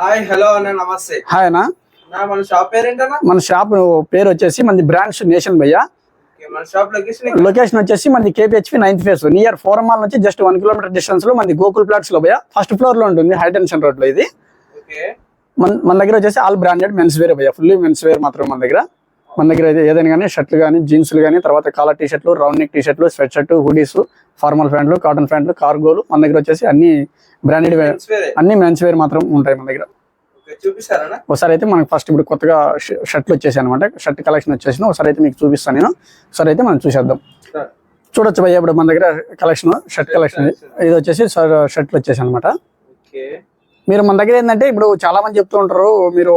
Hi hello అన్న నమస్తే. Hi అన్న. మన షాప్ పేరేంటన్నా? మన షాప్ పేరు వచ్చేసి మనది బ్రాండ్స్ నేషన్ భయ్యా. మన షాప్ లొకేషన్ వచ్చేసి మనది KPHP 9th face near forum mall నుంచి జస్ట్ 1 కిలోమీటర్ డిస్టెన్స్ లో మనది గోకుల్ ప్లాట్స్ లో భయ్యా. ఫస్ట్ ఫ్లోర్ లో ఉంటుంది హై టెన్షన్ రోడ్ లో ఇది. మన దగ్గర వచ్చేసి ఆల్ బ్రాండెడ్ మెన్స్ వేర్ భయ్యా, ఫుల్లీ మెన్స్ వేర్ మాత్రం మన దగ్గర ఏదైనా కానీ షర్ట్లు కానీ జీన్స్లు కానీ తర్వాత కాలర్ టీ షర్ట్లు, రౌండ్ నెక్ టీ షర్ట్లు, స్వెట్ షర్ట్, హుడీస్, ఫార్మల్ ప్యాంట్లు, కాటన్ ప్యాంట్లు, కార్గోలు మన దగ్గర వచ్చేసి అన్ని బ్రాండెడ్ అన్ని మెన్స్ వేర్ మాత్రం ఉంటాయి మన దగ్గర. ఒకసారి అయితే మనకి ఫస్ట్ ఇప్పుడు కొత్తగా షర్ట్లు వచ్చేసాయి అనమాట. షర్ట్ కలెక్షన్ వచ్చేసింది. ఒకసారి అయితే మీకు చూపిస్తాను నేను. ఒకసారి అయితే మనం చూసేద్దాం. చూడొచ్చు భయ్య ఇప్పుడు మన దగ్గర కలెక్షన్ షర్ట్ కలెక్షన్ ఇది వచ్చేసి షర్ట్లు వచ్చేసి అనమాట. మీరు మన దగ్గర ఏంటంటే ఇప్పుడు చాలా మంది చెప్తూ ఉంటారు, మీరు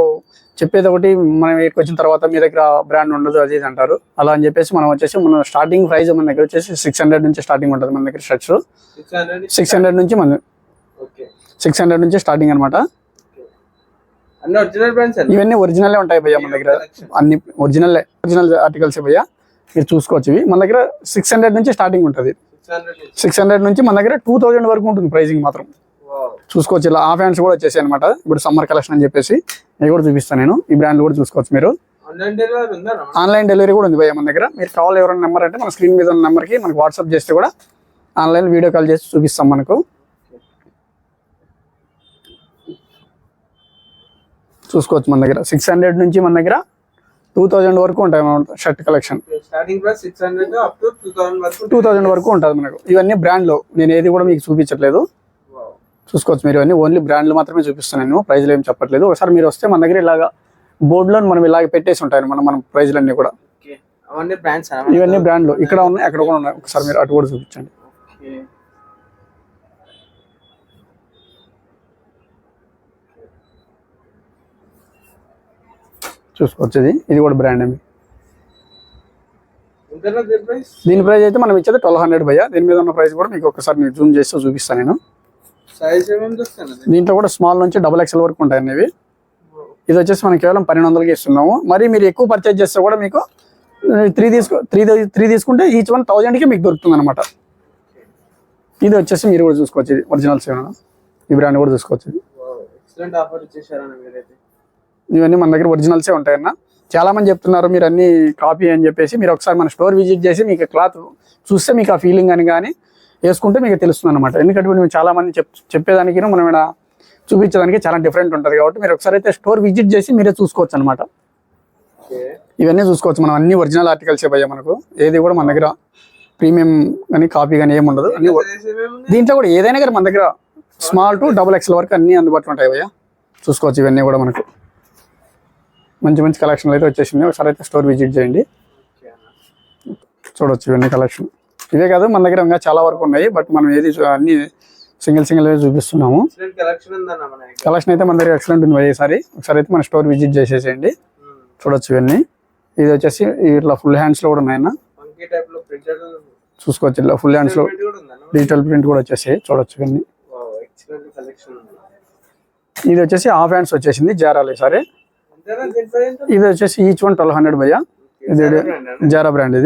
చెప్పేది ఒకటి మనం ఇక్కడికి వచ్చిన తర్వాత మీ దగ్గర బ్రాండ్ ఉండదు అది ఇది అంటారు. అలా అని చెప్పేసి మనం వచ్చేసి మన స్టార్టింగ్ ప్రైస్ మన దగ్గర వచ్చేసి 600 నుంచి స్టార్టింగ్ ఉంటుంది మన దగ్గర షర్ట్స్. 600 నుంచి మన 600 నుంచి స్టార్టింగ్ అనమాట. ఇవన్నీ ఒరిజినల్ ఉంటాయి భయ్యా మన దగ్గర. అన్ని ఒరిజినల్ ఆర్టికల్స్ భయ్యా, మీరు చూసుకోవచ్చు. ఇవి మన దగ్గర 600 నుంచి స్టార్టింగ్ ఉంటుంది. 600 నుంచి మన దగ్గర 2000 వరకు ఉంటుంది ప్రైసింగ్ మాత్రం. చూసుకోవచ్చు. ఇలా హాఫ్ హ్యాండ్స్ కూడా వచ్చేసాయి అనమాట. ఇప్పుడు సమ్మర్ కలెక్షన్ అని చెప్పేసి ఇవి కూడా చూపిస్తాను నేను. ఈ బ్రాండ్ కూడా చూసుకోవచ్చు మీరు. ఆన్లైన్ డెలివరీ కూడా ఉంది భయ్యా మన దగ్గర. మీరు కావాలి ఎవరైనా నెంబర్ అంటే మన స్క్రీన్ మీద ఉన్న నెంబర్కి మనకు వాట్సాప్ చేస్తే కూడా ఆన్లైన్ వీడియో కాల్ చేసి చూపిస్తాం మనకు. చూసుకోవచ్చు మన దగ్గర 600 నుంచి మన దగ్గర 2000 వరకు ఉంటాయి మన షర్ట్ కలెక్షన్. 2000 వరకు ఉంటుంది మనకు. ఇవన్నీ బ్రాండ్లో, నేను ఏది కూడా మీకు చూపించట్లేదు. చూసుకోవచ్చు మీరు. ఇవన్నీ ఓన్లీ బ్రాండ్లు మాత్రమే చూపిస్తున్నాను నేను, ప్రైజ్లు ఏం చెప్పట్లేదు. ఒకసారి మీరు వస్తే మన దగ్గర ఇలాగా బోర్డులో మనం ఇలాగ పెట్టేసి ఉంటాయి మన ప్రైజ్లన్నీ కూడా. ఇవన్నీ బ్రాండ్లు ఇక్కడ ఉన్నాయి, అక్కడ కూడా ఉన్నాయి. ఒకసారి మీరు అటు కూడా చూపించండి. చూసుకోవచ్చు. ఇది కూడా బ్రాండ్ అండి. దీని ప్రైస్ అయితే మనం ఇచ్చేది 1200 భయ్యా. దీని మీద ఉన్న ప్రైస్ కూడా మీకు ఒకసారి నేను జూమ్ చేస్తూ చూపిస్తాను నేను. దీంట్లో కూడా స్మాల్ నుంచి XXL వరకు ఉంటాయి అనేవి. ఇది వచ్చేసి మనం కేవలం 1200కి ఇస్తున్నాము. మరి మీరు ఎక్కువ పర్చేజ్ చేస్తే కూడా మీకు 3 తీసుకుంటే ఈచ్ వన్ 1000కి మీకు దొరుకుతుంది అనమాట. ఇది వచ్చేసి మీరు కూడా చూసుకోవచ్చు. ఇది ఒరిజినల్స్ ఈ బ్రాండ్ కూడా చూసుకోవచ్చు. ఇవన్నీ మన దగ్గర ఒరిజినల్సే ఉంటాయన్న. చాలా మంది చెప్తున్నారు మీరు అన్ని కాపీ అని చెప్పేసి. మీరు ఒకసారి మన స్టోర్ విజిట్ చేసి మీకు క్లాత్ చూస్తే మీకు ఆ ఫీలింగ్ అని కానీ వేసుకుంటే మీకు తెలుస్తుంది అనమాట. ఎందుకంటే మేము చాలా మంది చెప్పేదానికి మనం ఇక్కడ చూపించడానికి చాలా డిఫరెంట్ ఉంటుంది. కాబట్టి మీరు ఒకసారి అయితే స్టోర్ విజిట్ చేసి మీరే చూసుకోవచ్చు అనమాట. ఇవన్నీ చూసుకోవచ్చు. మనం అన్ని ఒరిజినల్ ఆర్టికల్స్ భయ్యా మనకు. ఏది కూడా మన దగ్గర ప్రీమియం కానీ కాపీ కానీ ఏమి ఉండదు. అన్ని దీంట్లో కూడా ఏదైనా కానీ మన దగ్గర స్మాల్ టు XXL వరకు అన్ని అందుబాటులో ఉంటాయి భయ్యా. చూసుకోవచ్చు. ఇవన్నీ కూడా మనకు మంచి మంచి కలెక్షన్లు అయితే వచ్చేసింది. ఒకసారి అయితే స్టోర్ విజిట్ చేయండి, చూడవచ్చు. ఇవన్నీ కలెక్షన్ ఇవే కాదు మన దగ్గర ఇంకా చాలా వరకు ఉన్నాయి. బట్ మనం ఏది అన్ని సింగిల్ చూపిస్తున్నాము. కలెక్షన్ అయితే మన దగ్గర ఎక్సలెంట్ ఉంది. ఈసారి ఒకసారి అయితే మన స్టోర్ విజిట్ చేసేసేయండి, చూడొచ్చు. ఇవన్నీ ఇది వచ్చేసి ఇట్లా ఫుల్ హ్యాండ్స్ లో కూడా ఉన్నాయన్న. చూసుకోవచ్చు. ఇట్లా ఫుల్ హ్యాండ్స్ లో డిజిటల్ ప్రింట్ కూడా వచ్చేసి చూడొచ్చు. ఇవన్నీ ఇది వచ్చేసి హాఫ్ హ్యాండ్స్ వచ్చేసింది జారాలు ఈసారి. ఇది వచ్చేసి ఈచ్ వన్ 1200 భయ్యా. ఇది జారా బ్రాండ్.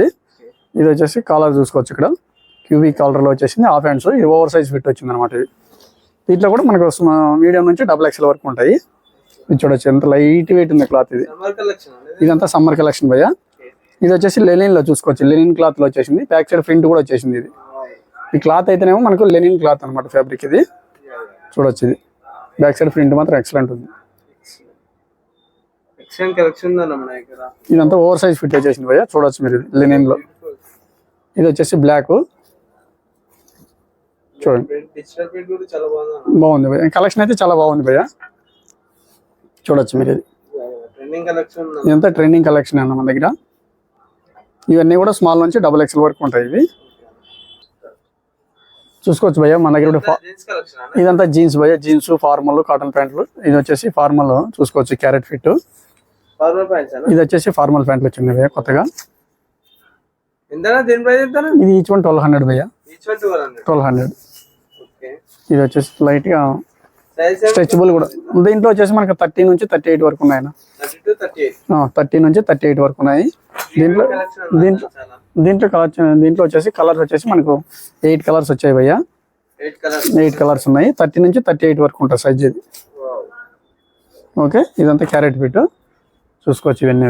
ఇది వచ్చేసి కాలర్ చూసుకోవచ్చు. ఇక్కడ క్యూబీ కాలర్ లో వచ్చేసింది హాఫ్ హ్యాండ్స్. ఇది ఓవర్ సైజ్ ఫిట్ వచ్చింది అనమాట. ఇది దీంట్లో కూడా మనకు మీడియం నుంచి XXL వరకు ఉంటాయి. ఇది చూడొచ్చు ఎంత లైట్ వెయిట్ ఉంది క్లాత్. ఇదంతా సమ్మర్ కలెక్షన్ భయ్యా. ఇది వచ్చేసి లెనిన్ లో చూసుకోవచ్చు. లెనిన్ క్లాత్ లో వచ్చేసింది. బ్యాక్ సైడ్ ప్రింట్ కూడా వచ్చేసింది. ఈ క్లాత్ అయితేనేమో మనకు లెనిన్ క్లాత్ అనమాట, ఫ్యాబ్రిక్. ఇది చూడొచ్చు. ఇది బ్యాక్ సైడ్ ప్రింట్ మాత్రం ఎక్సలెంట్ ఉంది. ఇదంతా ఓవర్ సైజ్ ఫిట్ వచ్చేసింది భయ్యా. చూడొచ్చు మీరు లెనిన్ లో. ఇది వచ్చేసి బ్లాక్ చూడండి, బాగుంది భయ్యా. కలెక్షన్ అయితే చాలా బాగుంది భయ్యా. చూడొచ్చు మీరు. ఇదంతా ట్రెండింగ్ కలెక్షన్ అన్న మన దగ్గర. ఇవన్నీ కూడా స్మాల్ నుంచి XXL వరకు ఉంటాయి. ఇవి చూసుకోవచ్చు భయ్యా మన దగ్గర. ఇదంతా జీన్స్ భయ్యా. జీన్స్, ఫార్మల్, కాటన్ ప్యాంట్లు. ఇది వచ్చేసి ఫార్మల్ చూసుకోవచ్చు, క్యారెట్ ఫిట్. ఇది వచ్చేసి ఫార్మల్ ప్యాంట్లు వచ్చింది భయ్యా కొత్తగా. ఇది ఈచ్ వన్ 1200 భయ్యా. 1200. ఇది వచ్చేసి లైట్ గా స్ట్రెచబుల్ కూడా. దీంట్లో వచ్చేసి మనకు 30 నుంచి 38 వరకు ఉన్నాయి. 30 నుంచి 38 వరకు ఉన్నాయి. దీంట్లో వచ్చేసి కలర్స్ వచ్చేసి మనకు 8 కలర్స్ వచ్చాయి భయ్యా. 8 కలర్స్ ఉన్నాయి. 30 నుంచి 38 వరకు ఉంటుంది సైజ్. ఇది ఓకే, ఇదంతా క్యారెట్ బిట్ చూసుకోవచ్చు. ఇవన్నీ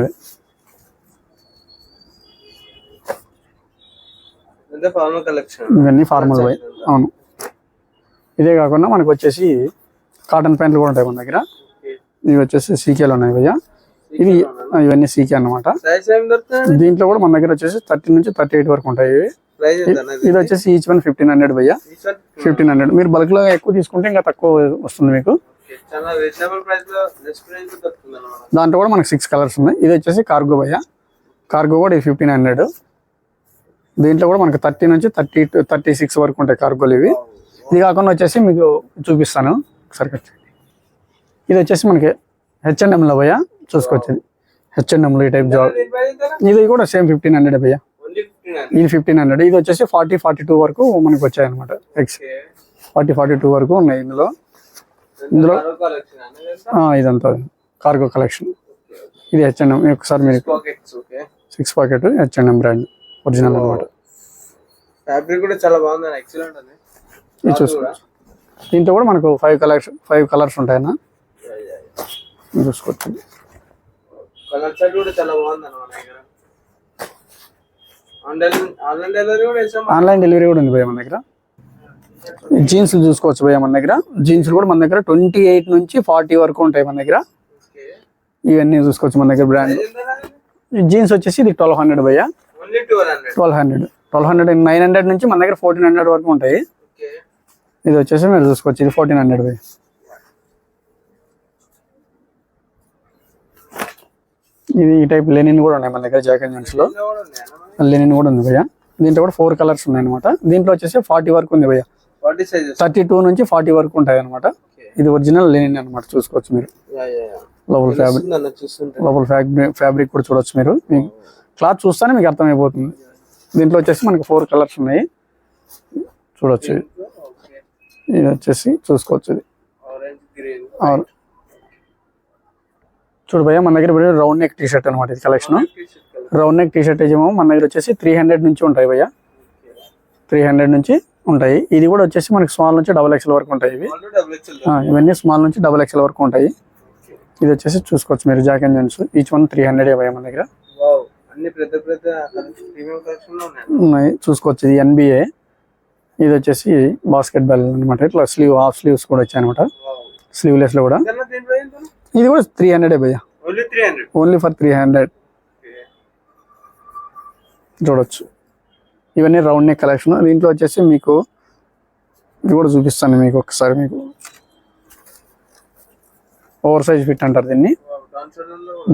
ఫార్మల్ కలెక్షన్. ఇవన్నీ ఫార్మల్ బై. అవును, ఇదే కాకుండా మనకు వచ్చేసి కాటన్ ప్యాంట్లు కూడా ఉంటాయి మన దగ్గర. ఇవి వచ్చేసి సీకేలు ఉన్నాయి భయ్య. ఇవన్నీ సీకే అన్నమాట. దీంట్లో కూడా మన దగ్గర వచ్చేసి 30 నుంచి 38 వరకు ఉంటాయి. ఇది వచ్చేసి ఈచ్ వన్ 1500 భయ్య. 1500. మీరు బల్క్ లో ఎక్కువ తీసుకుంటే ఇంకా తక్కువ వస్తుంది మీకు. దాంట్లో కూడా మనకు 6 కలర్స్ ఉన్నాయి. ఇది వచ్చేసి కార్గో భయ్య. కార్గో కూడా 1500. దీంట్లో కూడా మనకు 30 నుంచి 36 వరకు ఉంటాయి కార్గోలు ఇవి. ఇది కాకుండా వచ్చేసి మీకు చూపిస్తాను ఒకసారి. ఇది వచ్చేసి మనకి H&M లో భయ్య చూసుకోవచ్చు. H&M లో ఈ టైప్ జాబ్. ఇది కూడా సేమ్ 1500 భయ్య. ఇది 1500. ఇది వచ్చేసి 40-42 వరకు మనకు వచ్చాయి అనమాట. 40-42 వరకు ఉన్నాయి ఇందులో. ఇదంతా కార్గో కలెక్షన్. ఇది H&M. ఒకసారి మీరు 6 పాకెట్ H&M బ్రాండ్ ఒరిజినల్ అనమాట. ఫ్యాబ్రిక్ కూడా చాలా బాగుంది, ఎక్సలెంట్ ఉంది. ఇది చూసుకోవచ్చు. దీంట్లో కూడా మనకు 5 కలర్స్ ఉంటాయన్నా చూసుకోవచ్చు. కలర్ చార్ట్ కూడా చాలా బాగుంది అన్నమాట. ఆన్లైన్ డెలివరీ కూడా ఉంది భయ్య మన దగ్గర. జీన్స్ చూసుకోవచ్చు భయ్య మన దగ్గర. జీన్స్ కూడా మన దగ్గర 28 నుంచి 40 వరకు ఉంటాయి మన దగ్గర. ఇవన్నీ చూసుకోవచ్చు మన దగ్గర బ్రాండ్. జీన్స్ వచ్చేసి ఇది 1200 భయ్య. 1200 900 నుంచి మన దగ్గర 1400 వరకు ఉంటాయి. ఇది వచ్చేసి మీరు చూసుకోవచ్చు. ఇది 1400 భయ్య. ఇది ఈ టైప్ లెనిన్ కూడా ఉన్నాయి మన దగ్గర. జాకెట్ జెంట్స్ లో లెనిన్ కూడా ఉంది భయ్య. దీంట్లో కూడా 4 కలర్స్ ఉన్నాయి అనమాట. దీంట్లో వచ్చేసి 40 వరకు ఉంది భయ్య. 32 నుంచి 40 వరకు ఉంటాయి అనమాట. ఇది ఒరిజినల్ లెనిన్ అనమాట. చూసుకోవచ్చు మీరు. లోపల ఫ్యాబ్రిక్ కూడా చూడొచ్చు మీరు. క్లాత్ చూస్తేనే మీకు అర్థమైపోతుంది. దీంట్లో వచ్చేసి మనకి 4 కలర్స్ ఉన్నాయి చూడొచ్చు. ఇది వచ్చేసి చూసుకోవచ్చు. ఇది చూడు భయ్య మన దగ్గర రౌండ్ నెక్ టీ షర్ట్ అనమాట. ఇది collection. Round neck T shirt ఏమో మన దగ్గర వచ్చేసి 300 నుంచి ఉంటాయి భయ్య. 300 నుంచి ఉంటాయి. ఇది కూడా వచ్చేసి మనకి స్మాల్ నుంచి XXL వరకు ఉంటాయి. ఇవన్నీ స్మాల్ నుంచి XXL వరకు ఉంటాయి. ఇది వచ్చేసి చూసుకోవచ్చు మీరు. జాకెట్ జెంట్స్ ఈచ్ వన్ 300 భయ్య మన దగ్గర ఉన్నాయి. చూసుకోవచ్చు. ఇది NBA. ఇది వచ్చేసి బాస్కెట్ బాల్ అనమాట. ఇట్లా హాఫ్ స్లీవ్స్ కూడా వచ్చాయి అనమాట. స్లీవ్లెస్ లో కూడా. ఇది కూడా 300 భయ్య. ఓన్లీ ఫర్ 300 చూడొచ్చు. ఇవన్నీ రౌండ్ నెక్ కలెక్షన్. దీంట్లో వచ్చేసి మీకు ఇది కూడా చూపిస్తాను మీకు ఒకసారి. మీకు ఓవర్ సైజ్ ఫిట్ అంటారు దీన్ని,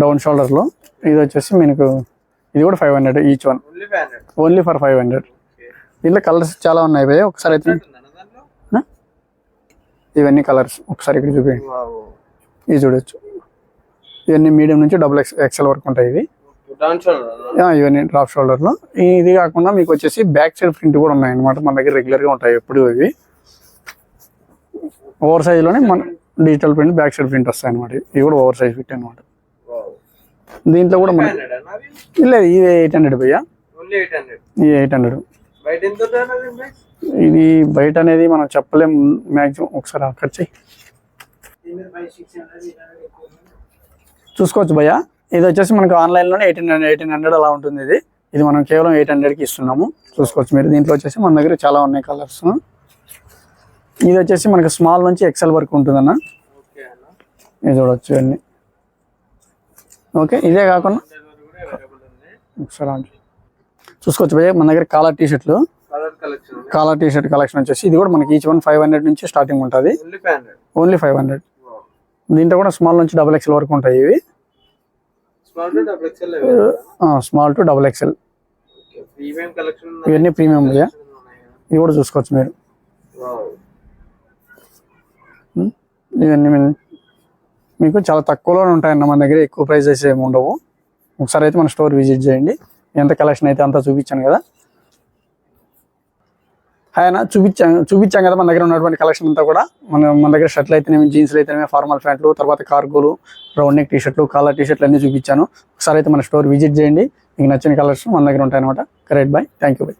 డౌన్ షోల్డర్ లో. ఇది వచ్చేసి మీకు ఇది కూడా 500 ఈచ్ వన్. Only for 500. దీంట్లో కలర్స్ చాలా ఉన్నాయి భయ్య. ఒకసారి అయితే ఇవన్నీ కలర్స్ ఒకసారి ఇక్కడ చూపించండి. ఇది చూడొచ్చు. ఇవన్నీ మీడియం నుంచి XXL వరకు ఉంటాయి. ఇవి ఇవన్నీ డ్రాప్ షోల్డర్ లో. ఇది కాకుండా మీకు వచ్చేసి బ్యాక్ సైడ్ ప్రింట్ కూడా ఉన్నాయి అనమాట మన దగ్గర. రెగ్యులర్ గా ఉంటాయి ఎప్పుడు. ఇవి ఓవర్ సైజ్ లోనే మన digital print back side print వస్తాయి అనమాట. ఇవి కూడా ఓవర్ సైజ్ ఫిట్ అనమాట. దీంట్లో కూడా మన లేదు. ఇది 800 భయ్య. ఇది 800. ఇది బయట అనేది మనం చెప్పలేం మ్యాక్సిమం. ఒకసారి ఖర్చు చూసుకోవచ్చు భయ్య. ఇది వచ్చేసి మనకు ఆన్లైన్ లోనే 1800 అలా ఉంటుంది. ఇది మనం కేవలం 800కి ఇస్తున్నాము. చూసుకోవచ్చు మీరు. దీంట్లో వచ్చేసి మన దగ్గర చాలా ఉన్నాయి కలర్స్. ఇది వచ్చేసి మనకి స్మాల్ నుంచి XL వరకు ఉంటుందన్న. ఇది చూడవచ్చు అన్ని. ఓకే, ఇదే కాకుండా ఒకసారి చూసుకోవచ్చు భయ్య మన దగ్గర కాలర్ టీ షర్ట్లు. కాలర్ టీ షర్ట్ కలెక్షన్ వచ్చేసి ఇది కూడా మనకి ఈచ్ వన్ 500 నుంచి స్టార్టింగ్ ఉంటుంది. ఓన్లీ 500. దీంట్లో కూడా స్మాల్ నుంచి XXL వరకు ఉంటాయి. ఇవి స్మాల్ టు XXL. ఇవన్నీ ప్రీమియం భయ్య. ఇవి కూడా చూసుకోవచ్చు మీరు. ఇవన్నీ మీకు చాలా తక్కువలోనే ఉంటాయన్న మన దగ్గర. ఎక్కువ ప్రైజెస్ ఏమి ఉండవు. ఒకసారి అయితే మన స్టోర్ విజిట్ చేయండి. ఎంత కలెక్షన్ అయితే అంతా చూపించాను కదా. ఆయన చూపించాం కదా మన దగ్గర ఉన్నటువంటి కలెక్షన్ అంతా కూడా. మన దగ్గర షర్ట్లు అయితేనేమి, జీన్స్లు అయితేనేమి, ఫార్మల్ ప్యాంట్లు, తర్వాత కార్గోలు, రౌండ్ నెక్ టీ షర్ట్లు, కాలర్ టీ షర్ట్లు అన్నీ చూపించాను. ఒకసారి అయితే మన స్టోర్ విజిట్ చేయండి. మీకు నచ్చిన కలర్స్ మన దగ్గర ఉంటాయన్నమాట. Correct. By. Thank you by.